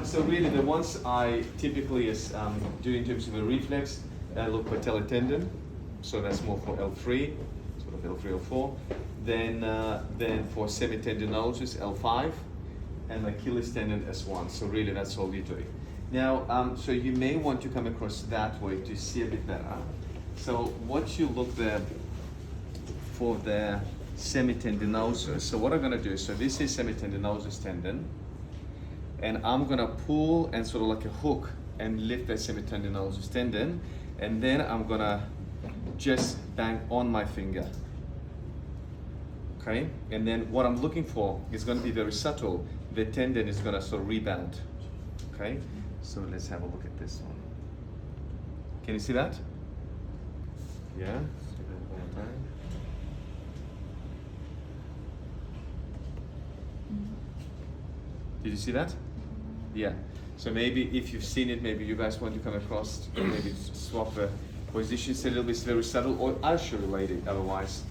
So really the ones I typically do in terms of a reflex, look patellar tendon, so that's more for L3, sort of L3, L4. Then for semitendinosus, L5, and Achilles tendon, S1. So really that's all you do. Now, so you may want to come across that way to see a bit better. So what you look there for the semitendinosus. So what I'm gonna do, so this is semitendinosus tendon, and I'm gonna pull and sort of like a hook and lift that semitendinosus tendon, and then I'm gonna just bang on my finger. Okay, and then what I'm looking for is gonna be very subtle. The tendon is gonna sort of rebound. Okay, so let's have a look at this one. Can you see that? Yeah, see that one more time. Did you see that? Yeah. So maybe if you've seen it, maybe you guys want to come across, maybe swap the positions a little bit. It's very subtle, or I'll show you later otherwise.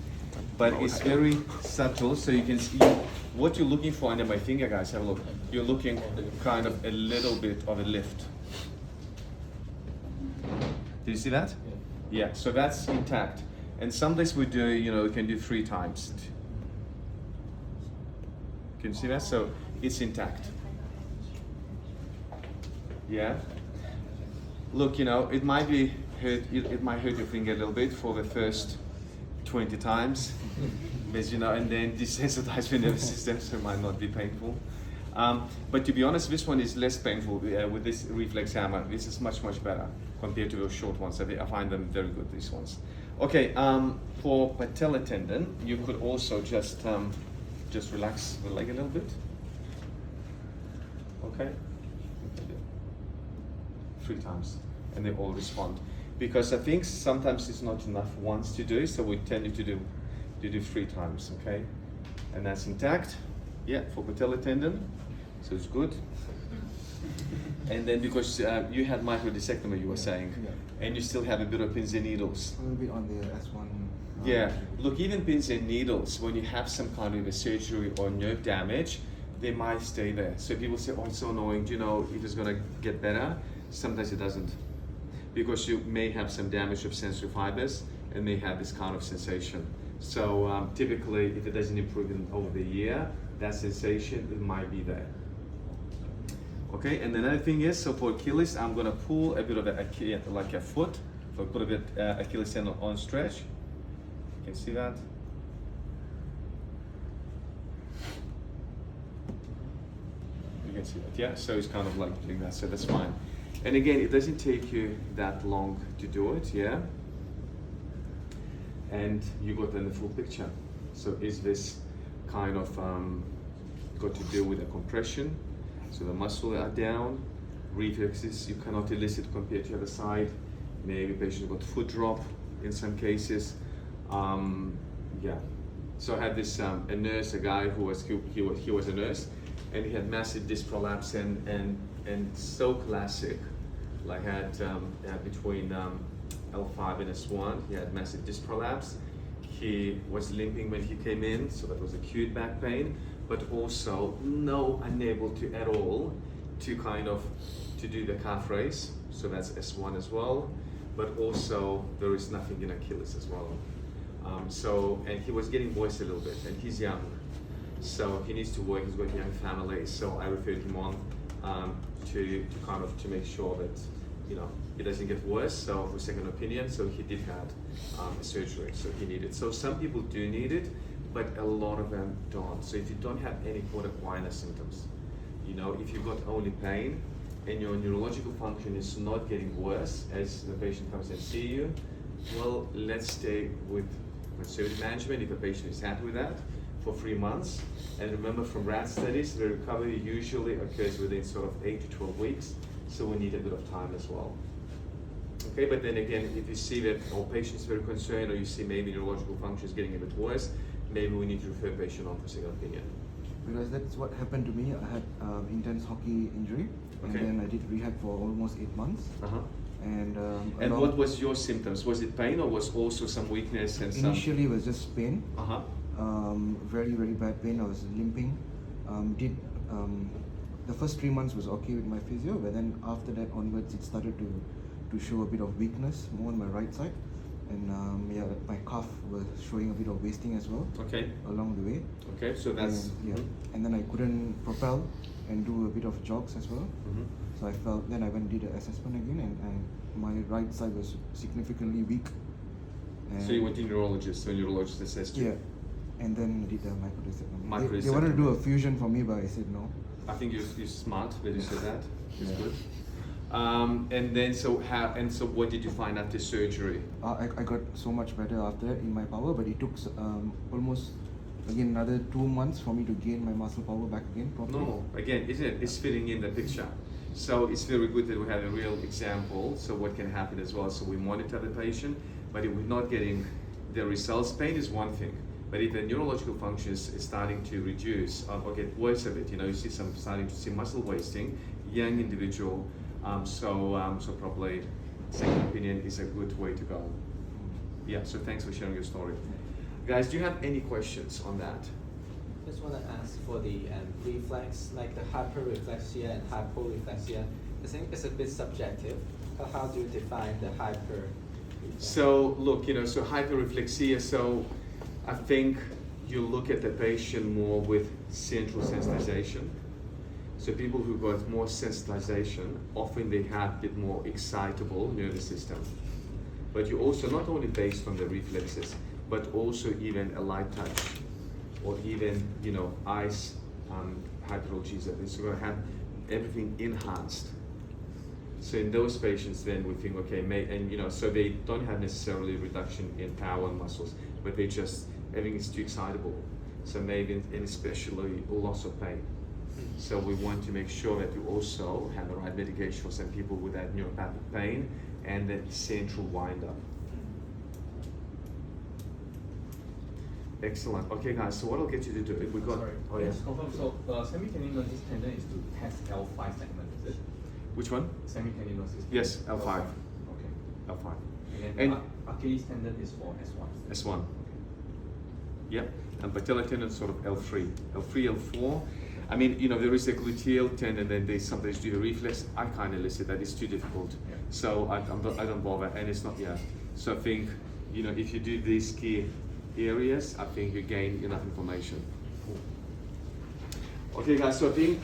But it's very subtle, so you can see what you're looking for under my finger, guys. Have a look. You're looking kind of a little bit of a lift. Did you see that? Yeah, so that's intact. And some days we do, we can do 3 times. Can you see that? So it's intact. Yeah. Look, it might be hurt. It might hurt your finger a little bit for the first 20 times, but and then desensitize your nervous system, so it might not be painful. But to be honest, this one is less painful with this reflex hammer. This is much better compared to those short ones. I find them very good, these ones. Okay, for patellar tendon, you could also just relax the leg a little bit. Okay, 3 times, and they all respond. Because I think sometimes it's not enough once to do, so we tend to do 3 times, okay? And that's intact, yeah, for patellar tendon, so it's good. And then because you had microdiscectomy, you were saying, and you still have a bit of pins and needles. A little bit on the S1. Yeah, look, even pins and needles, when you have some kind of a surgery or nerve damage, they might stay there. So people say, oh, it's so annoying, do you know if it's gonna get better? Sometimes it doesn't. Because you may have some damage of sensory fibers and may have this kind of sensation. So typically, if it doesn't improve over the year, that sensation, it might be there. Okay, and another thing is, so for Achilles, I'm gonna pull a bit of like a foot, so put a bit Achilles tendon on stretch. You can see that. You can see that, yeah? So it's kind of like doing that, so that's fine. And again, it doesn't take you that long to do it, yeah? And you got then the full picture. So is this kind of got to do with a compression? So the muscles are down, reflexes you cannot elicit compared to the other side. Maybe patient got foot drop in some cases. Yeah. So I had this a nurse, a guy who was a nurse, and he had massive disc prolapse and so classic. Like had between L5 and S1, he had massive disc prolapse. He was limping when he came in, so that was acute back pain, but also unable to at all to do the calf raise, so that's S1 as well, but also there is nothing in Achilles as well. And he was getting worse a little bit, and he's young, so he needs to work. He's got a young family, so I referred him on to make sure that it doesn't get worse. So for second opinion, so he did have a surgery, so he needed. So some people do need it, but a lot of them don't. So if you don't have any quote-unquote symptoms, if you've got only pain and your neurological function is not getting worse as the patient comes and see you, well, let's stay with conservative management if the patient is happy with that for 3 months. And remember from rat studies, the recovery usually occurs within sort of 8 to 12 weeks, so we need a bit of time as well. Okay, but then again, if you see that our patient is very concerned, or you see maybe neurological function is getting a bit worse, maybe we need to refer patient on for second opinion. Because that's what happened to me. I had intense hockey injury, okay. And then I did rehab for almost 8 months. Uh-huh. And what was your symptoms? Was it pain or was also some weakness and some? Initially, it was just pain. Uh-huh. Very bad pain. I was limping. Did the first 3 months was okay with my physio, but then after that onwards, it started to show a bit of weakness more on my right side, and yeah, my calf was showing a bit of wasting as well Okay. along the way. Okay. So that's And, yeah, and then I couldn't propel and do a bit of jogs as well. Mhm. So I felt, then I went and did the assessment again, and my right side was significantly weak. And So you went to neurologist, so neurologist assessed you. yeah, and then did the microdiscectomy. They Microdiscectomy. wanted to do a fusion for me, but I said no. I think you're smart that you said that. It's Yeah. good. And then so what did you find after surgery? I got so much better after that in my power, but it took almost again another 2 months for me to gain my muscle power back again properly. No, again, isn't it? It's fitting in the picture. So it's very good that we have a real example. So what can happen as well? So we monitor the patient, but if we're not getting the results, pain is one thing. But if the neurological function is starting to reduce or get worse a bit, you see starting to see muscle wasting, young individual. So probably second opinion is a good way to go. Yeah. So thanks for sharing your story, guys. Do you have any questions on that? Just want to ask for the reflex, like the hyperreflexia and hyporeflexia. I think it's a bit subjective. How do you define the hyper? So look, so hyperreflexia. So I think you look at the patient more with central sensitization. So people who got more sensitization, often they have a bit more excitable nervous system. But you also, not only based on the reflexes, but also even a light touch, or even, eyes, hyperalgesia. So you're gonna have everything enhanced. So in those patients, then we think, okay, so they don't have necessarily reduction in power and muscles, but everything is too excitable. So maybe, and especially loss of pain. So we want to make sure that you also have the right medication for some people with that neuropathic pain and that central wind-up. Excellent. Okay, guys. So what I'll get you to do? We got. Sorry. Oh yeah. Just confirm. So semitendinosus tendon is to test L5 segment, is it? Which one? Semitendinosus. Yes, L5. Okay. L5. And And then Achilles tendon is for S1. S1. Yep. And patellar tendon sort of L3. L3, L4. I mean, there is a gluteal tendon, and they sometimes do the reflex. I kind of listed that. It's too difficult. Yeah. So I don't bother, and it's not yet. So I think, if you do these key areas, I think you gain enough information. Okay, guys. So I think